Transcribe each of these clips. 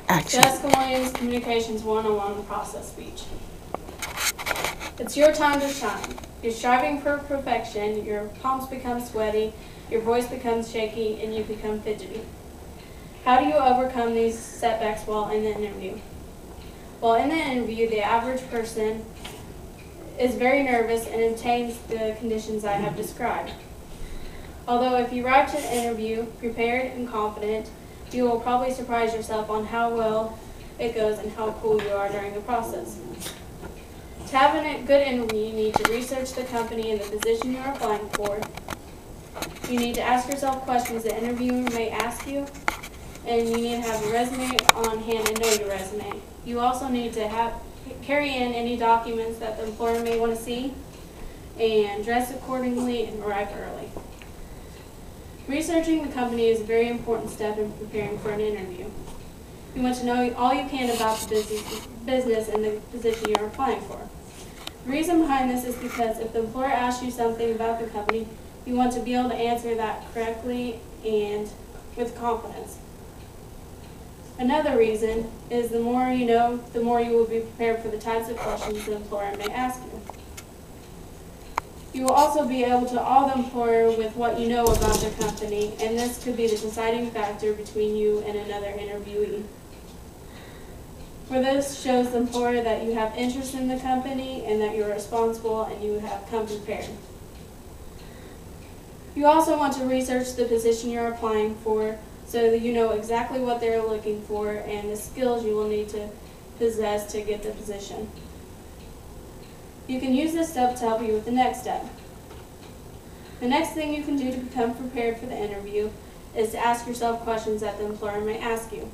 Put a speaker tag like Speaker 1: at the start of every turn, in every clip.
Speaker 1: Action.
Speaker 2: Jessica Williams, Communications 101 Process Speech. It's your time to shine. You're striving for perfection, your palms become sweaty, your voice becomes shaky, and you become fidgety. How do you overcome these setbacks while in the interview? While in the interview, the average person is very nervous and obtains the conditions I have described. Although if you arrive to the interview prepared and confident, you will probably surprise yourself on how well it goes and how cool you are during the process. To have a good interview, you need to research the company and the position you are applying for. You need to ask yourself questions the interviewer may ask you, and you need to have a resume on hand and know your resume. You also need to carry in any documents that the employer may want to see, and dress accordingly and arrive early. Researching the company is a very important step in preparing for an interview. You want to know all you can about the business and the position you are applying for. The reason behind this is because if the employer asks you something about the company, you want to be able to answer that correctly and with confidence. Another reason is the more you know, the more you will be prepared for the types of questions the employer may ask you. You will also be able to awe the employer with what you know about the company, and this could be the deciding factor between you and another interviewee. For this shows the employer that you have interest in the company and that you are responsible and you have come prepared. You also want to research the position you're applying for so that you know exactly what they're looking for and the skills you will need to possess to get the position. You can use this step to help you with the next step. The next thing you can do to become prepared for the interview is to ask yourself questions that the employer may ask you.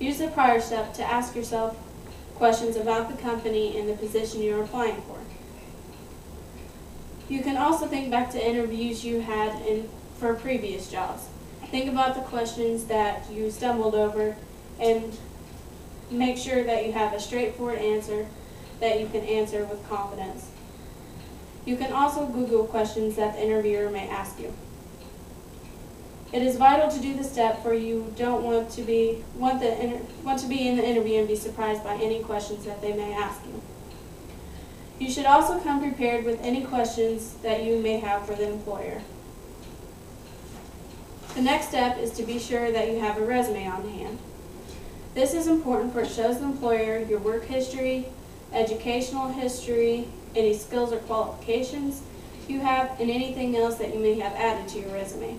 Speaker 2: Use the prior step to ask yourself questions about the company and the position you are applying for. You can also think back to interviews you had for previous jobs. Think about the questions that you stumbled over and make sure that you have a straightforward answer that you can answer with confidence. You can also Google questions that the interviewer may ask you. It is vital to do the step for you don't want to be in the interview and be surprised by any questions that they may ask you. You should also come prepared with any questions that you may have for the employer. The next step is to be sure that you have a resume on hand. This is important for it shows the employer your work history, educational history, any skills or qualifications you have, and anything else that you may have added to your resume.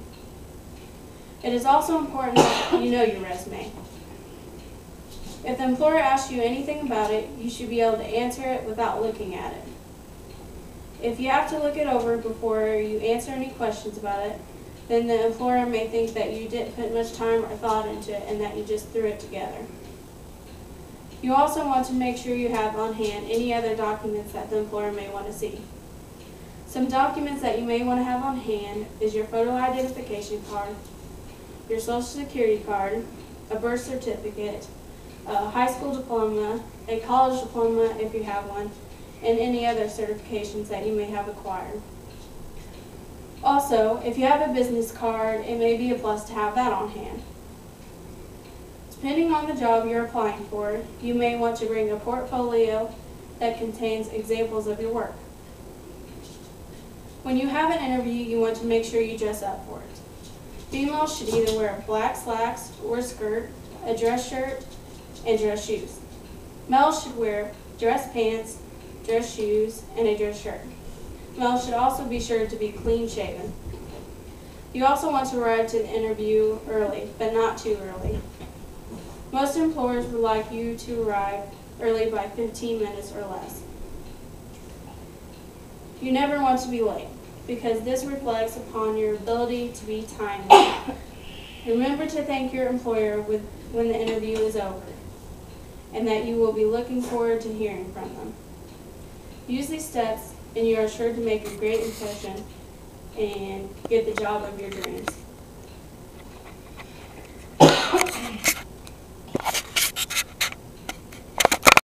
Speaker 2: It is also important that you know your resume. If the employer asks you anything about it, you should be able to answer it without looking at it. If you have to look it over before you answer any questions about it, then the employer may think that you didn't put much time or thought into it and that you just threw it together. You also want to make sure you have on hand any other documents that the employer may want to see. Some documents that you may want to have on hand is your photo identification card, your social security card, a birth certificate, a high school diploma, a college diploma if you have one, and any other certifications that you may have acquired. Also, if you have a business card, it may be a plus to have that on hand. Depending on the job you're applying for, you may want to bring a portfolio that contains examples of your work. When you have an interview, you want to make sure you dress up for it. Females should either wear black slacks or skirt, a dress shirt, and dress shoes. Males should wear dress pants, dress shoes, and a dress shirt. Males should also be sure to be clean shaven. You also want to arrive to the interview early, but not too early. Most employers would like you to arrive early by 15 minutes or less. You never want to be late, because this reflects upon your ability to be timely. Remember to thank your employer when the interview is over, and that you will be looking forward to hearing from them. Use these steps, and you are sure to make a great impression and get the job of your dreams.